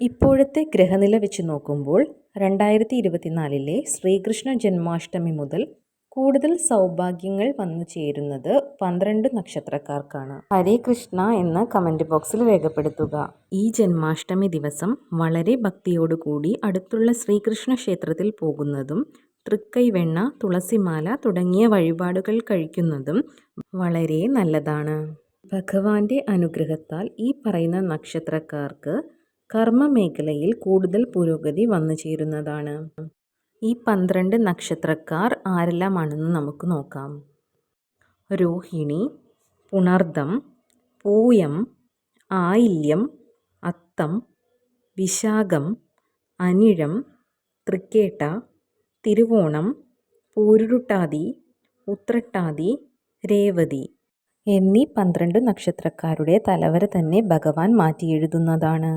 ഇപ്പോഴത്തെ ഗ്രഹനില വെച്ച് നോക്കുമ്പോൾ 2024 ശ്രീകൃഷ്ണ ജന്മാഷ്ടമി മുതൽ കൂടുതൽ സൗഭാഗ്യങ്ങൾ വന്നു ചേരുന്നത് 12 നക്ഷത്രക്കാർക്കാണ്. ഹരേ കൃഷ്ണ എന്ന് കമൻറ്റ് ബോക്സിൽ രേഖപ്പെടുത്തുക. ഈ ജന്മാഷ്ടമി ദിവസം വളരെ ഭക്തിയോടുകൂടി അടുത്തുള്ള ശ്രീകൃഷ്ണ ക്ഷേത്രത്തിൽ പോകുന്നതും തൃക്കൈവെണ്ണ, തുളസിമാല തുടങ്ങിയ വഴിപാടുകൾ കഴിക്കുന്നതും വളരെ നല്ലതാണ്. ഭഗവാന്റെ അനുഗ്രഹത്താൽ ഈ പറയുന്ന നക്ഷത്രക്കാർക്ക് കർമ്മമേഖലയിൽ കൂടുതൽ പുരോഗതി വന്നു ചേരുന്നതാണ്. ഈ 12 നക്ഷത്രക്കാർ ആരെല്ലാമാണെന്ന് നമുക്ക് നോക്കാം. രോഹിണി, പുണർദം, പൂയം, ആയില്യം, അത്തം, വിശാഖം, അനിഴം, തൃക്കേട്ട, തിരുവോണം, പൂരുരുട്ടാതി, ഉത്രട്ടാതി, രേവതി എന്നീ 12 നക്ഷത്രക്കാരുടെ തലവര തന്നെ ഭഗവാൻ മാറ്റിയെഴുതുന്നതാണ്.